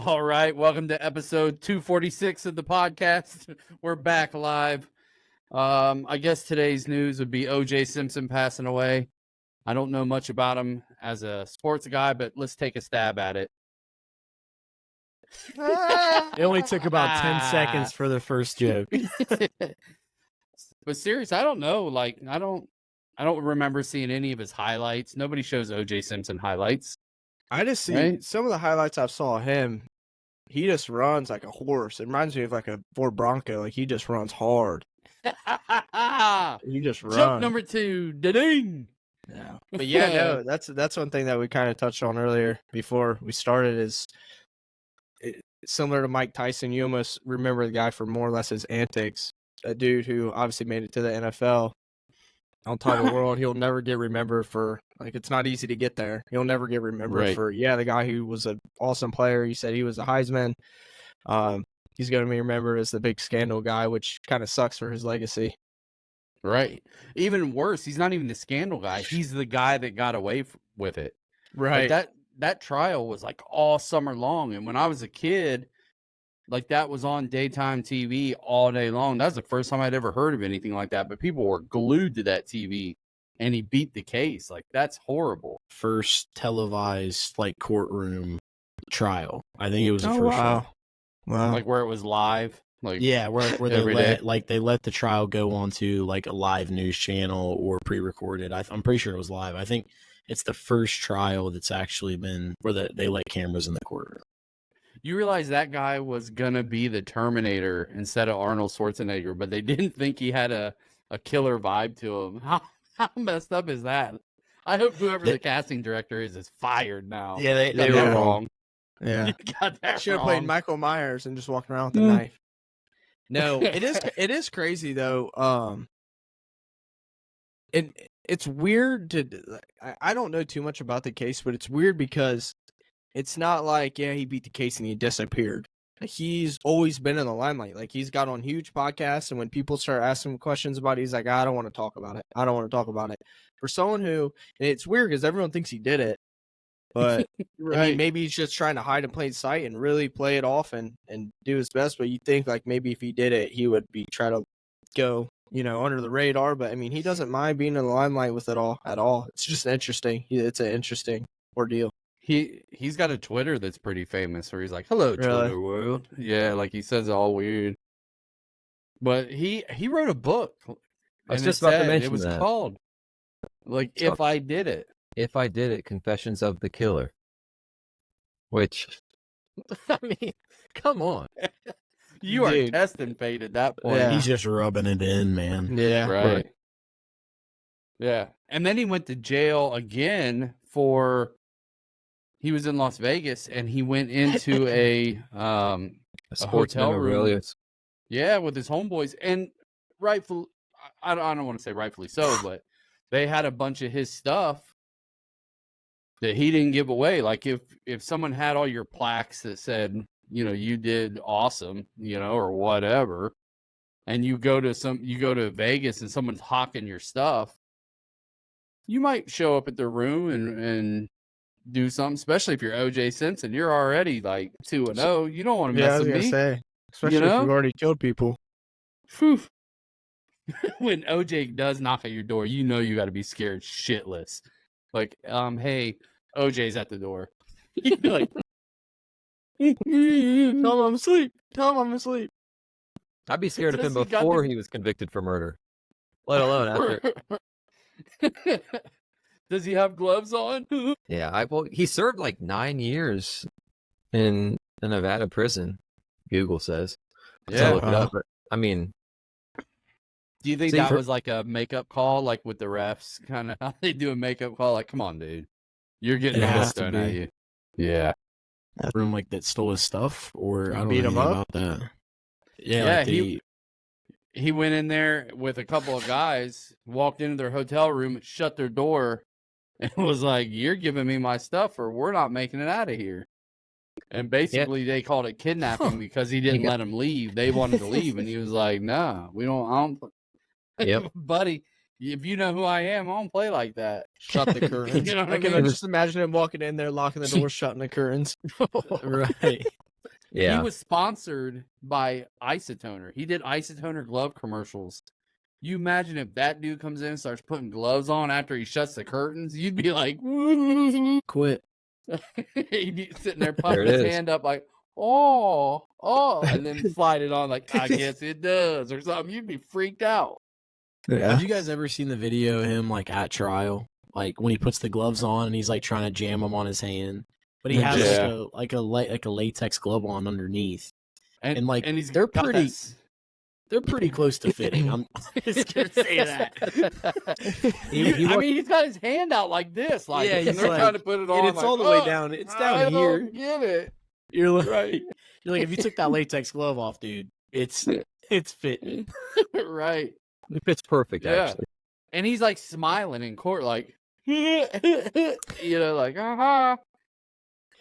All right, welcome to episode 246 of the podcast. We're back live. I guess today's news would be OJ Simpson passing away. I don't know much about him as a sports guy, but let's take a stab at it. It only took about 10 seconds for the first joke. But seriously, I don't know. Like, I don't remember seeing any of his highlights. Nobody shows OJ Simpson highlights. I just see some of the highlights I saw of him. He just runs like a horse. It reminds me of like a Ford Bronco. Like he just runs hard. He just runs. Joke number 2, da-ding. Yeah. But yeah, no, that's one thing that we kind of touched on earlier before we started is similar to Mike Tyson. You almost remember the guy for more or less his antics. A dude who obviously made it to the NFL on top of the world. He'll never get remembered for, like, it's not easy to get there. He'll never get remembered for, the guy who was an awesome player. You said he was a Heisman. He's going to be remembered as the big scandal guy, which kind of sucks for his legacy. Right. Even worse, he's not even the scandal guy. He's the guy that got away with it. Right. Like that trial was like all summer long. And when I was a kid, like that was on daytime TV all day long. That was the first time I'd ever heard of anything like that. But people were glued to that TV and he beat the case. Like, that's horrible. First televised like courtroom trial. I think it was the first one. Wow. Like where it was live. Like, yeah, where they let the trial go onto like a live news channel or pre-recorded. I'm pretty sure it was live. I think it's the first trial that's actually been where they let cameras in the courtroom. You realize that guy was going to be the Terminator instead of Arnold Schwarzenegger, but they didn't think he had a killer vibe to him. How messed up is that? I hope whoever the casting director is fired now. Yeah, they were wrong. Yeah. You got that should have wrong. played Michael Myers and just walked around with a knife. No, it is crazy though. It's weird to I don't know too much about the case, but it's weird because it's not like, he beat the case and he disappeared. He's always been in the limelight. Like, he's got on huge podcasts, and when people start asking him questions about it, he's like, I don't want to talk about it. I don't want to talk about it. For someone who, and it's weird because everyone thinks he did it, but Right. I mean, maybe he's just trying to hide in plain sight and really play it off and do his best. But you think, like, maybe if he did it, he would try to go, under the radar. But, I mean, he doesn't mind being in the limelight with it all at all. It's just interesting. It's an interesting ordeal. He's got a Twitter that's pretty famous where he's like, hello, Twitter world. Yeah, like he says all weird. But he wrote a book. I was just about to mention it was that. called, like, If I Did It. If I Did It, Confessions of the Killer. Which, I mean, come on. You are testing fate at that point. Yeah. He's just rubbing it in, man. Yeah. Right. Yeah. And then he went to jail again he was in Las Vegas and he went into a sports hotel room. memorabilia. Yeah, with his homeboys. And rightfully, I don't want to say rightfully so, but they had a bunch of his stuff that he didn't give away. Like if someone had all your plaques that said, you did awesome, or whatever, and you go to Vegas and someone's hawking your stuff, you might show up at their room and do something, especially if you're OJ Simpson. You're already like 2-0. You don't want to mess with me. Say, especially if you've already killed people. Whew. When OJ does knock at your door, you got to be scared shitless. Like, hey, OJ's at the door. You'd be like, tell him I'm asleep. I'd be scared of him before he was convicted for murder, let alone after. Does he have gloves on? Yeah, he served like 9 years in a Nevada prison, Google says. Yeah. Look it up, but, I mean... Do you think that was like a makeup call, like with the refs? Kind of how they do a makeup call? Like, come on, dude. You're getting the best done at you. Yeah. Room like that stole his stuff, or I don't beat know him anything up? about that. Yeah, Yeah, like he went in there with a couple of guys, walked into their hotel room, shut their door, and was like, you're giving me my stuff or we're not making it out of here. And basically they called it kidnapping because he didn't let them leave. They wanted to leave and he was like, nah, I don't. Yep. Buddy, if you know who I am, I don't play like that. Shut the curtains. You know what I I can mean? just imagine him walking in there, locking the door, shutting the curtains. right. Yeah. He was sponsored by Isotoner. He did Isotoner glove commercials. You imagine if that dude comes in and starts putting gloves on after he shuts the curtains, you'd be like, Quit. he'd be sitting there There pumping it his is. hand up like, and then slide it on like, I guess it does or something. You'd be freaked out. Have you guys ever seen the video of him like at trial? Like when he puts the gloves on and he's like trying to jam them on his hand, but he has Yeah. like a latex glove on underneath, and like he's they're got pretty that they're pretty close to fitting. I'm just gonna say that. I mean, he's got his hand out like this, like, Yeah, and he's they're like- trying to put it on. and it's like, all the way "Oh, down. It's I down don't here. Get it You're like, right, you're like, if you took that latex glove off, dude, it's fitting. right. It fits perfect, Yeah. actually. And he's like smiling in court, like, you know, like,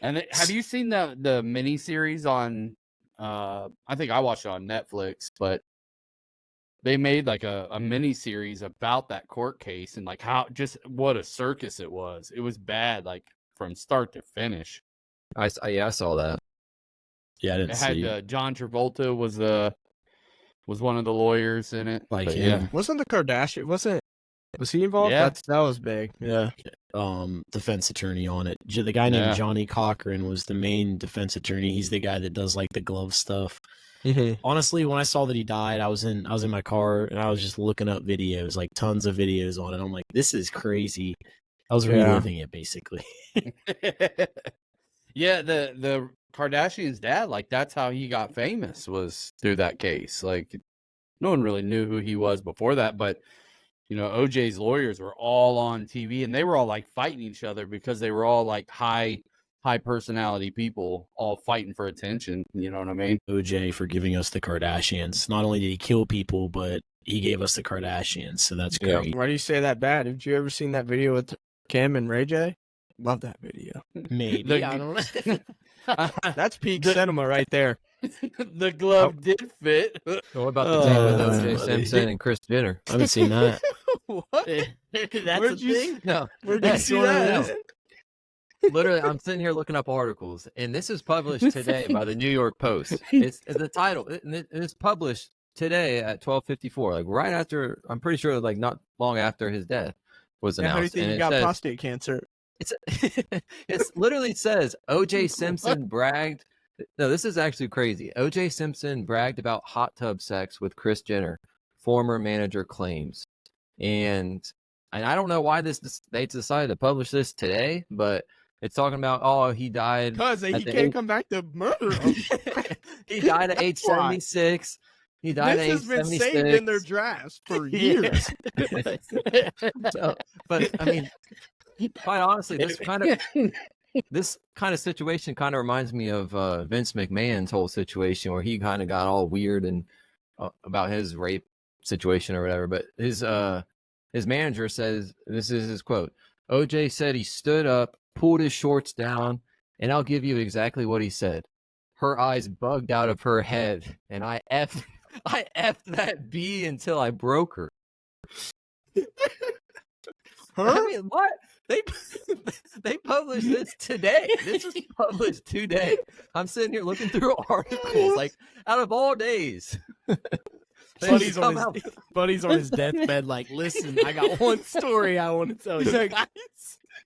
And have you seen the mini series on? I think I watched it on Netflix, but they made like a mini series about that court case and like what a circus it was. It was bad, like from start to finish. I saw that. Yeah, I didn't It see. had John Travolta was one of the lawyers in it. Like But him. Wasn't the Kardashian? Was he involved? Yeah. That was big. Yeah. Defense attorney on it. The guy named Yeah. Johnny Cochran was the main defense attorney. He's the guy that does like the glove stuff. Mhm. Honestly, when I saw that he died, I was in my car and I was just looking up videos, like tons of videos on it. I'm like, this is crazy. I was Yeah. reliving it basically. Yeah, the Kardashians' dad, like that's how he got famous, was through that case. Like no one really knew who he was before that, but you know, OJ's lawyers were all on TV and they were all like fighting each other because they were all like high personality people all fighting for attention. You know what I mean? OJ for giving us the Kardashians. Not only did he kill people, but he gave us the Kardashians. So that's Yeah. great. Why do you say that bad? Have you ever seen that video with Kim and Ray J? Love that video. Maybe. I don't know. That's peak cinema right there. The glove did fit. What about the thing with Oh, OJ funny. Simpson and Kris Jenner? I haven't seen that. What? That's Where'd a you thing? No. Where'd Yeah, you see no, no, no. that? Literally, I'm sitting here looking up articles, and this is published today by the New York Post. It's the title. It's published today at 12:54, like right after. I'm pretty sure, like not long after his death was Yeah, how do you announced. think And you it got says, prostate cancer? it's literally says OJ Simpson bragged. No, this is actually crazy. OJ Simpson bragged about hot tub sex with Kris Jenner, former manager claims, and I don't know why they decided to publish this today, but it's talking about he died. Because he at the can't age- come back to murder him. He died at age Why? 76. He died This at age has been 76. saved in their drafts for years. So, but I mean, quite honestly, this kind of situation kind of reminds me of Vince McMahon's whole situation where he kind of got all weird and about his rape situation or whatever. But his manager says, this is his quote: OJ said he stood up, pulled his shorts down, and I'll give you exactly what he said. Her eyes bugged out of her head, and I effed that bee until I broke her. I mean, what? They published this today. This was published today. I'm sitting here looking through articles, like out of all days. Buddy's on his deathbed, like, listen, I got one story I want to tell you.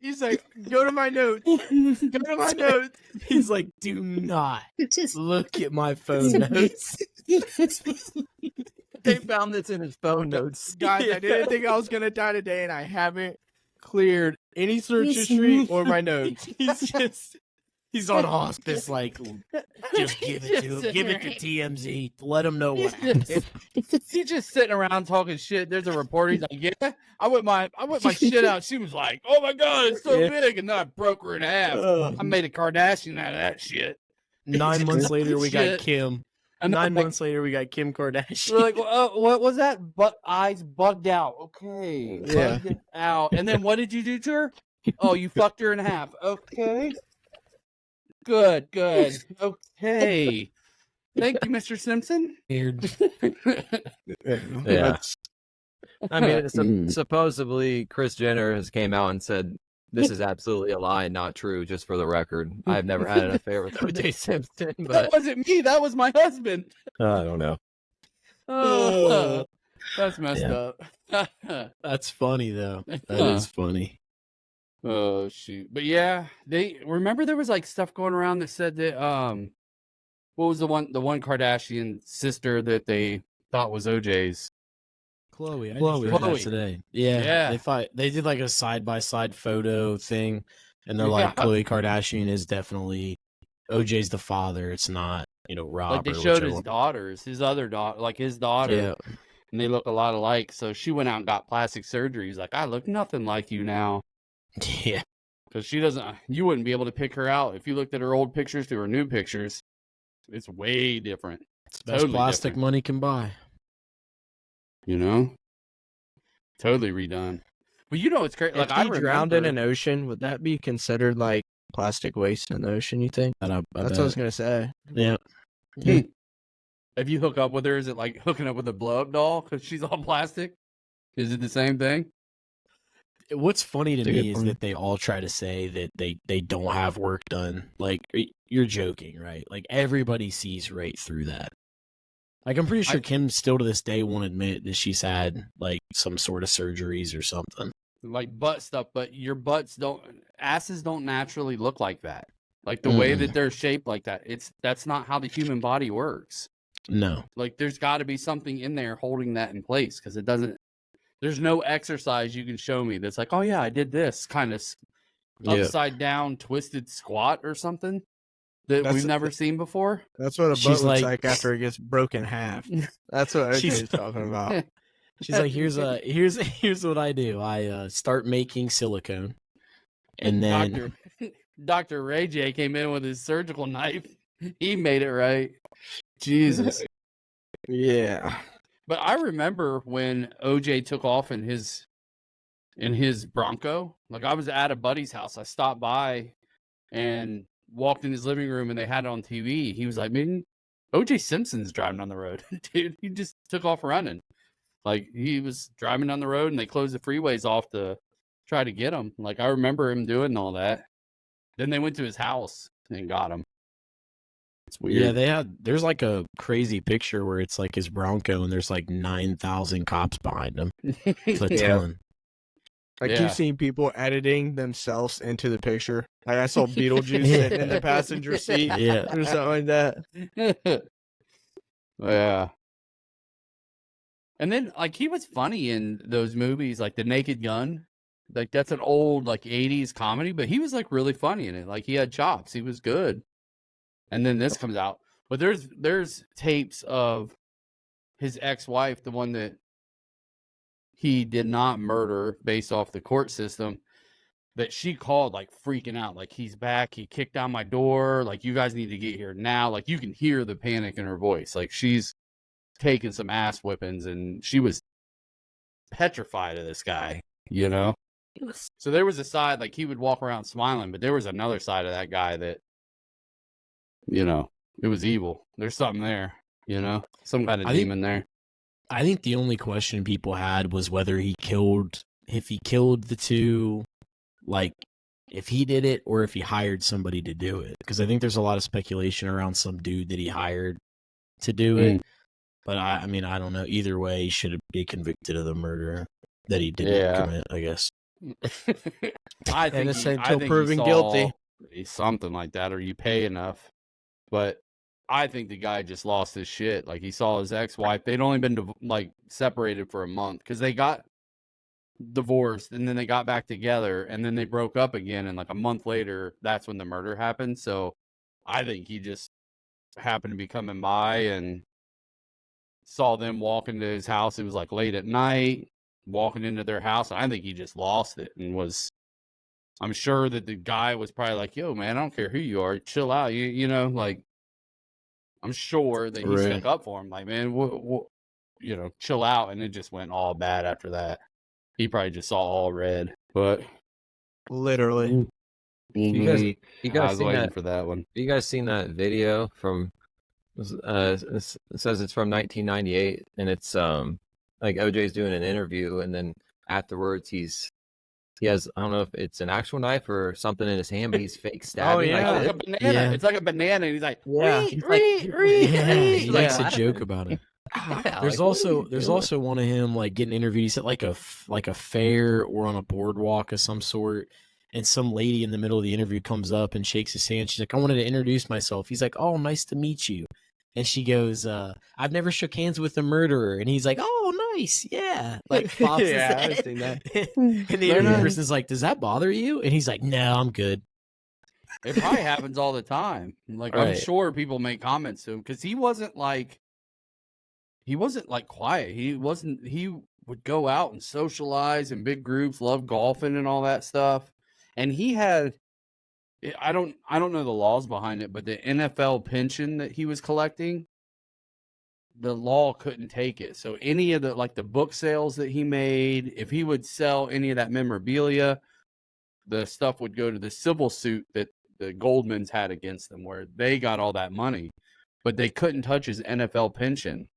He's like, go to my notes. Go to my notes. He's like, do not look at my phone notes. They found this in his phone notes. Guys, I didn't think I was going to die today, and I haven't cleared any search history or my notes. He's on hospice, like, just give it to him. Give it to TMZ. Let him know what happened. He's just sitting around talking shit. There's a reporter. He's like, "Yeah, I whipped my shit out." She was like, "Oh my god, it's so big," and then I broke her in half. I made a Kardashian out of that shit. 9 months later, we got Shit. Kim. And 9 I'm months later, we got Kim Kardashian. We're like, what was that? Eyes bugged out. Okay, Yeah. bugged out. And then what did you do to her? Oh, you fucked her in half. Okay. Good. Okay. Thank you, Mr. Simpson. Weird. Yeah. I mean, supposedly Kris Jenner has came out and said this is absolutely a lie, not true. Just for the record, I've never had an affair with OJ Simpson, That but wasn't me. That was my husband. I don't know. That's messed up. That's funny though. That is funny. Oh shoot! But yeah, they remember there was like stuff going around that said that what was the one Kardashian sister that they thought was OJ's? Chloe. I Chloe. just heard that today. Yeah. Yeah. They did like a side-by-side photo thing, and they're like, Yeah. Khloe Kardashian is definitely OJ's the father. It's not, Rob. Like they or showed whichever his daughters, his other daughter, like his daughter, Yeah. and they look a lot alike. So she went out and got plastic surgery. He's like, I look nothing like you now. Yeah. Because she doesn't, you wouldn't be able to pick her out. If you looked at her old pictures to her new pictures, it's way different. It's the best plastic different. money can buy. Totally redone. But it's crazy. Like, If he drowned in an ocean, would that be considered like plastic waste in the ocean, you think? I That's what I was going to say. Yeah. If you hook up with her, is it like hooking up with a blow-up doll because she's all plastic? Is it the same thing? What's funny to That's a good me is point. that they all try to say that they don't have work done. Like, you're joking, right? Like, everybody sees right through that. Like, I'm pretty sure Kim still to this day won't admit that she's had, like, some sort of surgeries or something. Like butt stuff, but your asses don't naturally look like that. Like the way that they're shaped like that. That's not how the human body works. No. Like there's got to be something in there holding that in place because there's no exercise you can show me that's like, oh yeah, I did this kind of upside down twisted squat or something that we've never seen before. That's what a She's butt looks like- like after it gets broken in half. That's what She's- OJ's talking about. She's like, here's what I do. I start making silicone, and then Dr. Ray J came in with his surgical knife. He made it right. Jesus. Yeah. But I remember when OJ took off in his Bronco. Like I was at a buddy's house. I stopped by and walked in his living room and they had it on TV. He was like, man, OJ Simpson's driving on the road. Dude, he just took off running. Like he was driving down the road and they closed the freeways off to try to get him. Like I remember him doing all that. Then they went to his house and got him. It's weird. Yeah, there's like a crazy picture where it's like his Bronco and there's like 9,000 cops behind him. Platoon. I Yeah. keep seeing people editing themselves into the picture. Like I saw Beetlejuice sitting in the passenger seat Yeah. or something like that. Yeah. And then like he was funny in those movies, like The Naked Gun. Like that's an old like 80s comedy, but he was like really funny in it. Like he had chops. He was good. And then this comes out. But there's tapes of his ex-wife, the one that he did not murder based off the court system, that she called like freaking out. Like he's back. He kicked down my door. Like you guys need to get here now. Like you can hear the panic in her voice. Like she's taking some ass whippings and she was petrified of this guy, So there was a side like he would walk around smiling, but there was another side of that guy that, it was evil. There's something there, some kind of demon there. I think the only question people had was whether if he killed the two, like if he did it or if he hired somebody to do it. Because I think there's a lot of speculation around some dude that he hired to do it. But I mean, I don't know. Either way, he should be convicted of the murder that he didn't commit, I guess. I think Innocent I till think proven he guilty. Something like that, or you pay enough. But I think the guy just lost his shit. Like he saw his ex-wife. They'd only been separated for a month because they got divorced and then they got back together and then they broke up again. And like a month later, that's when the murder happened. So I think he just happened to be coming by and saw them walking to his house. It was like late at night, walking into their house. I think he just lost it and I'm sure that the guy was probably like, yo, man, I don't care who you are. Chill out. Like, I'm sure that he stuck up for him. Like, man, chill out. And it just went all bad after that. He probably just saw all red, but Literally. You I guys was seen waiting that? for that one. You guys seen that video from? It says it's from 1998, and it's like OJ's doing an interview, and then afterwards he's He has, I don't know if it's an actual knife or something in his hand, but he's fake stabbing. yeah. Like this. a banana. Yeah. It's like a banana. And he's like, Yeah. "Reet, He's reet, like, reet, yeah, reet." he Like, makes a laughing. joke about it. Yeah, There's like, what are you there's doing? also one of him like getting interviewed. He's at like a fair or on a boardwalk of some sort, and some lady in the middle of the interview comes up and shakes his hand. She's like, "I wanted to introduce myself." He's like, "Oh, nice to meet you." And she goes, "I've never shook hands with a murderer." And he's like, "Oh, nice, yeah." Like pops his Yeah, head. I've seen that. And the They're interview not- person's like, "Does that bother you?" And he's like, "No, I'm good." It probably happens all the time. Like I'm Right. sure people make comments to him because he wasn't like quiet. He would go out and socialize in big groups, love golfing and all that stuff. And he had I don't know the laws behind it, but the NFL pension that he was collecting, the law couldn't take it. So any of the book sales that he made, if he would sell any of that memorabilia, the stuff would go to the civil suit that the Goldmans had against them, where they got all that money, but they couldn't touch his NFL pension.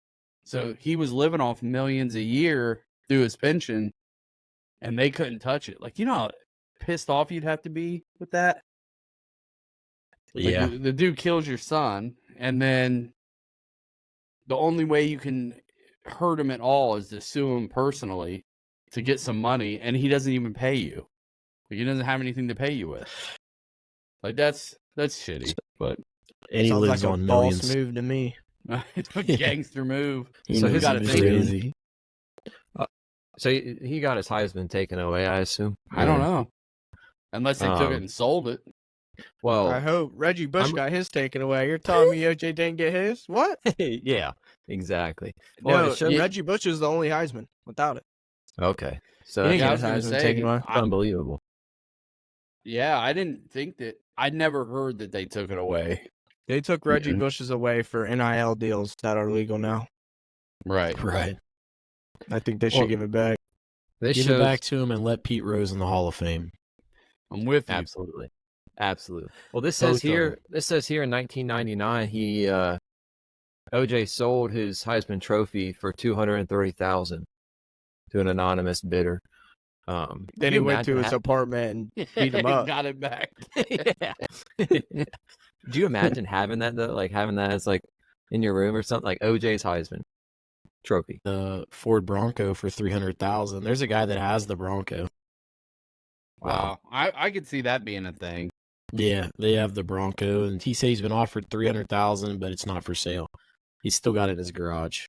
So he was living off millions a year through his pension, and they couldn't touch it. Like, you know how pissed off you'd have to be with that? Like, Yeah. the dude kills your son, and then the only way you can hurt him at all is to sue him personally to get some money, and he doesn't even pay you. Like, he doesn't have anything to pay you with. Like, that's shitty, but And he Sounds lives like a on boss millions. move to me. it's a gangster move. He So knows he's gotta it think- crazy. So he got his Heisman taken away, I assume. I don't know. Unless they took it and sold it. Well, I hope Reggie Bush I'm- got his taken away. You're telling me OJ didn't get his? What? yeah, exactly. No, Well, it should- Reggie Bush is the only Heisman without it. Okay, so He didn't Yeah, I get was his gonna Heisman say, taken away. unbelievable. Yeah, I didn't think that. I'd never heard that they took it away. They took Reggie Yeah. Bush's away for NIL deals that are legal now. Right. Right. I think they should Well, give it back. This Give shows it back to him and let Pete Rose in the Hall of Fame. I'm with you. absolutely. Well, this Both says of here. them. This says here in 1999, OJ sold his Heisman Trophy for $230,000 to an anonymous bidder. Then can he you went to imagine his apartment and beat him up. Got it back. yeah. Do you imagine having that though? Like having that as like in your room or something, like OJ's Heisman Trophy. The Ford Bronco for $300,000. There's a guy that has the Bronco. Wow. I could see that being a thing. Yeah, they have the Bronco, and he says he's been offered $300,000, but it's not for sale. He's still got it in his garage.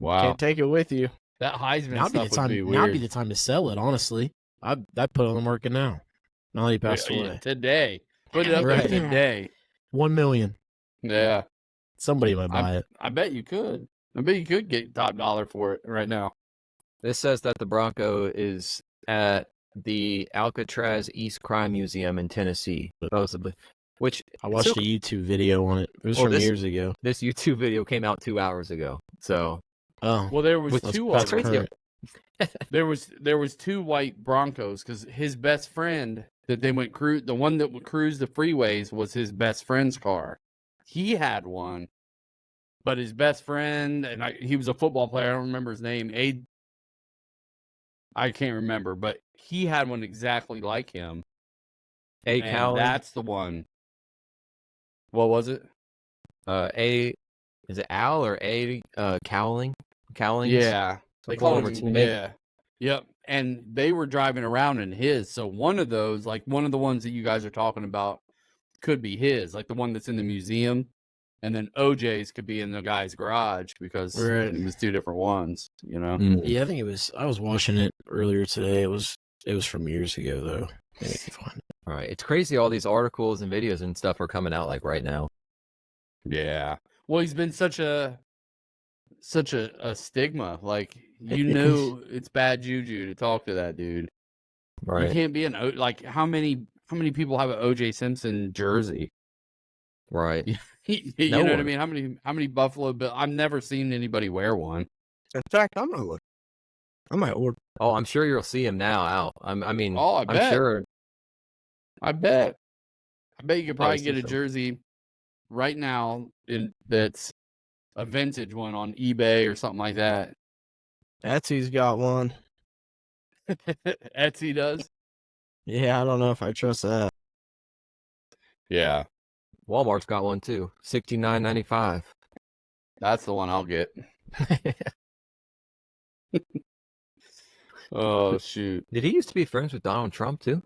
Wow. Can't take it with you. That Heisman Now'd be stuff the time. would be Now'd weird. be the time to sell it. Honestly, I'd put it on the market now. Now that he passed Yeah, away. today. Put it up Right. there today. 1 million. Yeah. Somebody might buy it. I bet you could. I bet you could get top dollar for it right now. This says that the Bronco is at the Alcatraz East Crime Museum in Tennessee, supposedly. Which I watched so- a YouTube video on it. It was Oh, from this- years ago. this YouTube video came out 2 hours ago. So Oh, Well, there was Which- two that's of them. current. There was two white Broncos because his best friend that they went the one that would cruise the freeways was his best friend's car. He had one, but his best friend he was a football player. I don't remember his name. I can't remember, but he had one exactly like him. A And Cowling, that's the one. What was it? is it Al or A Cowling? Cowling? Yeah, they call former him. teammate. Yeah, yep. And they were driving around in his. So one of those, like one of the ones that you guys are talking about, could be his, like the one that's in the museum. And then OJ's could be in the guy's garage because Right. it was two different ones. You know. Mm. Yeah, I think it was. I was watching it earlier today. It was from years ago though. Maybe I can find it. All right. It's crazy all these articles and videos and stuff are coming out like right now. Yeah. Well, he's been such a stigma. Like you knew it's bad juju to talk to that dude. You Right. can't be like how many people have an OJ Simpson jersey? Right. you No know what I one. mean? How many Buffalo Bill? I've never seen anybody wear one. In fact, I'm gonna look. I might order. Oh, I'm sure you'll see him now out. I mean, Oh, I I'm bet. sure. I bet you could probably see get a some. jersey right now that's a vintage one on eBay or something like that. Etsy's got one. Etsy does. Yeah, I don't know if I trust that. Yeah, Walmart's got one too. $69.95. that's the one I'll get. Oh shoot! Did he used to be friends with Donald Trump too?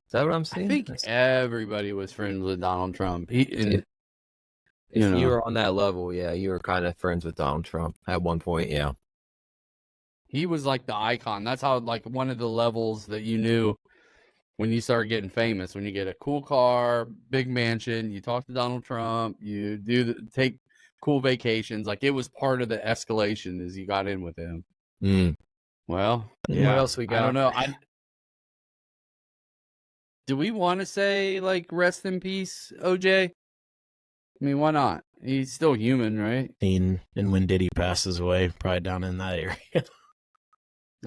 Is that what I'm I saying? think everybody was friends with Donald Trump. If you were on that level, yeah, you were kind of friends with Donald Trump at one point, yeah. he was like the icon. That's how like one of the levels that you knew when you start getting famous. When you get a cool car, big mansion, you talk to Donald Trump, you take cool vacations. Like it was part of the escalation as you got in with him. Well, yeah. What else we got? I don't know. Do we want to say like rest in peace, OJ? I mean, why not? He's still human, right? And when Diddy passes away, probably down in that area. That'd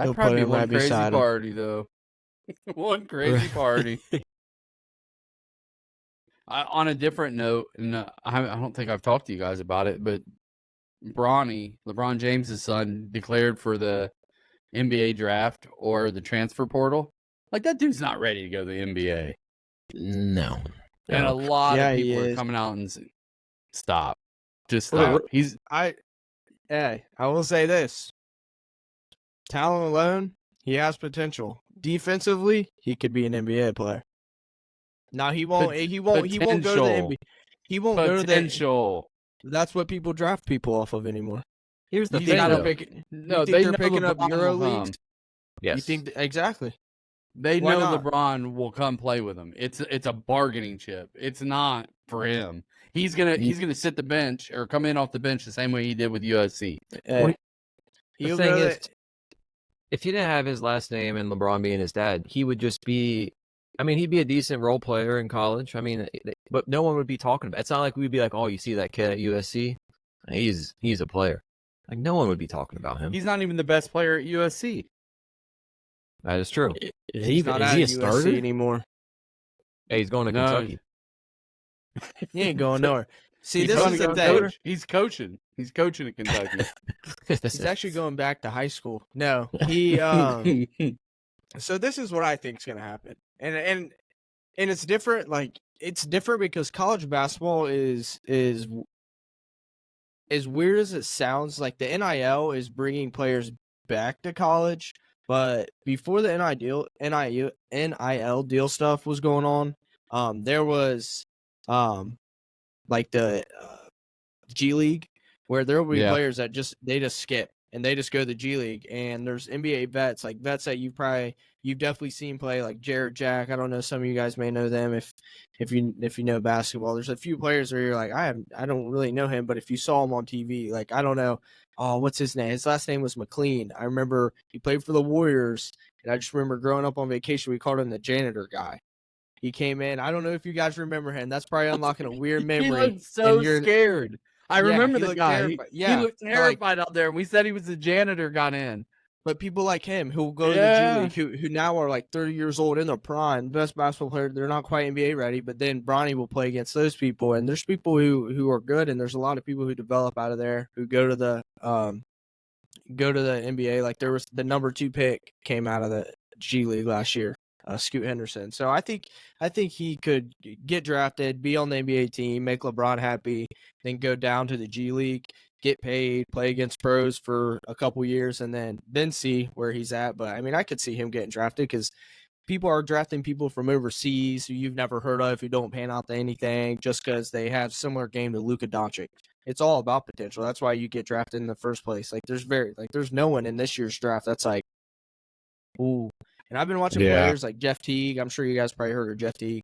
He'll probably put be him one right crazy beside him. party, though. One crazy party. On a different note, and I don't think I've talked to you guys about it, but Bronny, LeBron James' son, declared for the NBA draft or the transfer portal. Like, that dude's not ready to go to the NBA. No. And a lot Yeah, of he people are is. coming out and saying, stop. Just Well, stop. I will say this. Talent alone, he has potential. Defensively, he could be an NBA player. Now he won't. He won't go to the NBA. He won't go to the. Potential. That's what people draft people off of anymore. Here's the You thing, think though. they're picking? No, you think they they're know picking up LeBron Euro will come. leagues? Yes. You think exactly? They Why know not? LeBron will come play with him. It's a bargaining chip. It's not for him. He's gonna sit the bench or come in off the bench the same way he did with USC. the He'll thing go is, if he didn't have his last name and LeBron being his dad, he would just be. I mean, he'd be a decent role player in college. I mean, but no one would be talking about it. It's not like we'd be like, oh, you see that kid at USC? He's a player. Like, no one would be talking about him. He's not even the best player at USC. That is true. Is he's not he at a USC starter? anymore. Hey, he's going to No. Kentucky. He ain't going nowhere. See, He's this gonna is the go thing. coach. He's coaching. He's coaching at Kentucky. He's actually going back to high school. No, he. So this is what I think is going to happen, and it's different. Like it's different because college basketball is as weird as it sounds. Like the NIL is bringing players back to college, but before the NIL deal stuff was going on, there was like the G League where there will be players that they just skip and they just go to the G League, and there's NBA vets that you've definitely seen play, like Jared Jack. I don't know, some of you guys may know them if you know basketball. There's a few players where you're like, I don't really know him, but if you saw him on TV, like I don't know, what's his name? His last name was McLean. I remember he played for the Warriors, and I just remember growing up on vacation, we called him the janitor guy. He came in. I don't know if you guys remember him. That's probably unlocking a weird memory. He looked so scared. I remember the guy. He looked terrified out there. We said he was the janitor got in. But people like him who go to the G League, who now are like 30 years old in their prime, best basketball player, they're not quite NBA ready, but then Bronny will play against those people. And there's people who are good, and there's a lot of people who develop out of there who go to the NBA. Like there was the number 2 pick came out of the G League last year. Scoot Henderson. So I think he could get drafted, be on the NBA team, make LeBron happy, then go down to the G League, get paid, play against pros for a couple years, and then see where he's at. But I mean, I could see him getting drafted because people are drafting people from overseas who you've never heard of, who don't pan out to anything, just because they have similar game to Luka Doncic. It's all about potential. That's why you get drafted in the first place. Like there's no one in this year's draft that's like, ooh. And I've been watching players like Jeff Teague. I'm sure you guys probably heard of Jeff Teague.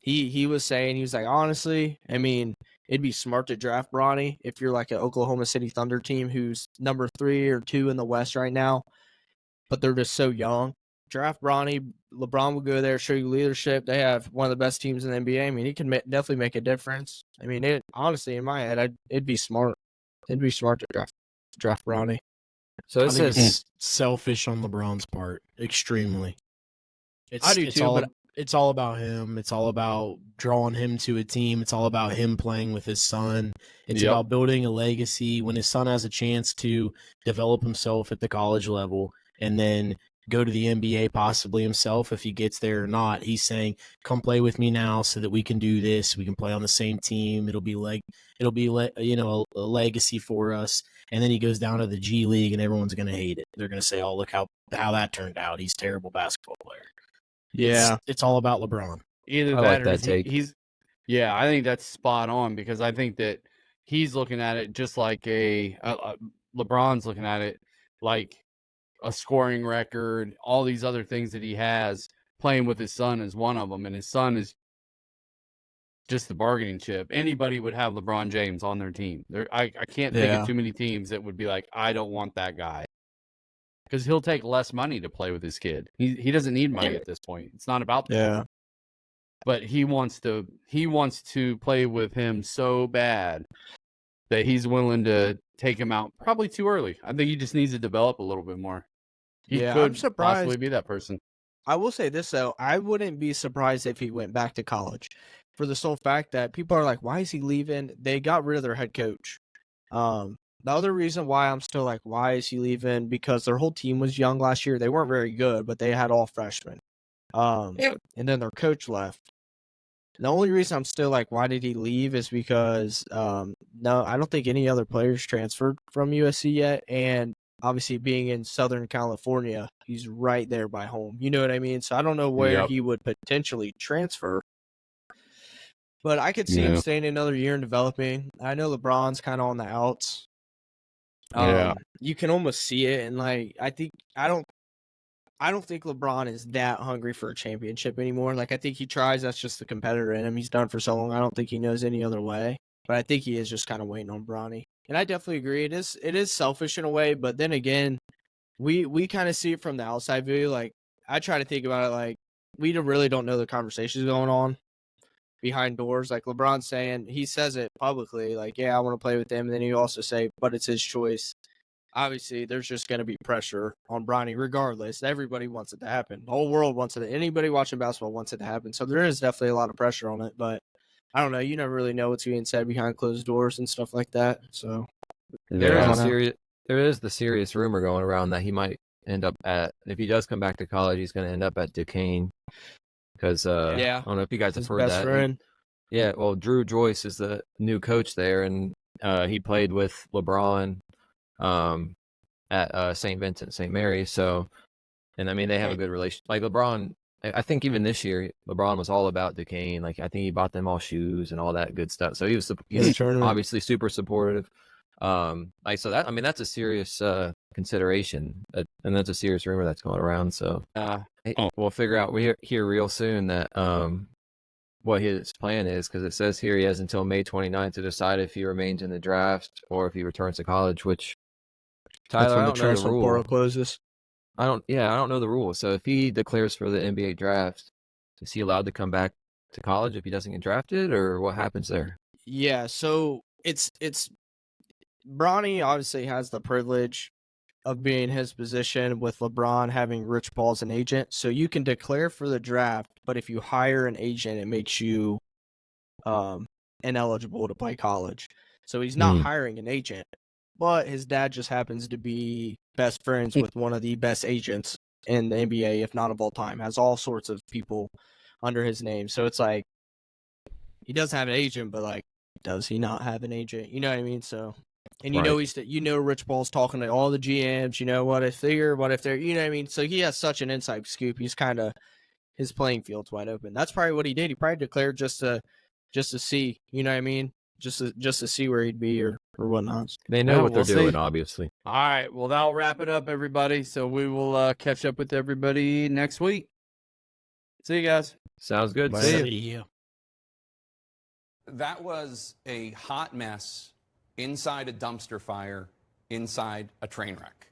He was saying, he was like, honestly, I mean, it'd be smart to draft Bronny if you're like an Oklahoma City Thunder team who's number 3 or 2 in the West right now, but they're just so young. Draft Bronny. LeBron will go there, show you leadership. They have one of the best teams in the NBA. I mean, he can definitely make a difference. I mean, honestly, in my head, it'd be smart. It'd be smart to draft Bronny. So I think it's selfish on LeBron's part, extremely. I do too, but it's all about him. It's all about drawing him to a team. It's all about him playing with his son. It's about building a legacy. When his son has a chance to develop himself at the college level, and then go to the NBA possibly himself if he gets there or not. He's saying, "Come play with me now, so that we can do this. We can play on the same team. It'll be a legacy for us." And then he goes down to the G League, and everyone's going to hate it. They're going to say, "Oh, look how that turned out. He's a terrible basketball player." Yeah, It's all about LeBron. Either I that like or that take. Yeah, I think that's spot on because I think that he's looking at it just like LeBron's looking at it like a scoring record, all these other things that he has. Playing with his son is one of them, and his son is just the bargaining chip. Anybody would have LeBron James on their team. I can't think of too many teams that would be like, I don't want that guy. Because he'll take less money to play with his kid. He doesn't need money at this point. It's not about that. Yeah. But he wants to play with him so bad that he's willing to take him out probably too early. I think he just needs to develop a little bit more. He Yeah, could I'm surprised. possibly be that person. I will say this though, I wouldn't be surprised if he went back to college, for the sole fact that people are like, why is he leaving? They got rid of their head coach. The other reason why I'm still like, why is he leaving? Because their whole team was young last year. They weren't very good, but they had all freshmen. And then their coach left. The only reason I'm still like, why did he leave is because, no, I don't think any other players transferred from USC yet. And obviously being in Southern California, he's right there by home. You know what I mean? So I don't know where he would potentially transfer. But I could see him staying another year and developing. I know LeBron's kind of on the outs. You can almost see it, and like I don't think LeBron is that hungry for a championship anymore. Like I think he tries. That's just the competitor in him. He's done for so long. I don't think he knows any other way. But I think he is just kind of waiting on Bronny. And I definitely agree. It is selfish in a way, but then again, we kind of see it from the outside view. Like I try to think about it like we really don't know the conversations going on behind doors. Like LeBron saying, he says it publicly, like, yeah, I want to play with him. And then he also say, but it's his choice. Obviously, there's just going to be pressure on Bronny regardless. Everybody wants it to happen. The whole world wants it. Anybody watching basketball wants it to happen. So there is definitely a lot of pressure on it. But I don't know. You never really know what's being said behind closed doors and stuff like that. So there is the serious rumor going around that he might end up if he does come back to college, he's going to end up at Duquesne. Because I don't know if you guys have heard that. Friend. Yeah, well, Drew Joyce is the new coach there, and he played with LeBron at St. Vincent, St. Mary. So, and I mean, they have a good relation. Like LeBron, I think even this year, LeBron was all about Duquesne. Like I think he bought them all shoes and all that good stuff. So he's obviously super supportive. So that, I mean, that's a serious consideration, and that's a serious rumor that's going around. So we'll figure out here real soon that what his plan is, because it says here he has until May 29th to decide if he remains in the draft or if he returns to college. Which Tyler, I don't know the rule. Portal closes. I don't know the rule. So if he declares for the NBA draft, is he allowed to come back to college if he doesn't get drafted, or what happens there? Yeah, so it's Bronny obviously has the privilege of being in his position with LeBron having Rich Paul as an agent. So you can declare for the draft, but if you hire an agent, it makes you ineligible to play college. So he's not hiring an agent, but his dad just happens to be best friends with one of the best agents in the NBA, if not of all time. Has all sorts of people under his name. So it's like he does have an agent, but like, does he not have an agent? You know what I mean? So, and you know, Rich Paul's talking to all the GMs. You know, what if they're, you know what I mean? So he has such an inside scoop. He's kind of, his playing field's wide open. That's probably what he did. He probably declared just to see. You know what I mean? Just to see where he'd be or whatnot. They know what they're doing, obviously. All right. Well, that'll wrap it up, everybody. So we will catch up with everybody next week. See you guys. Sounds good. Bye. See you. That was a hot mess inside a dumpster fire, inside a train wreck.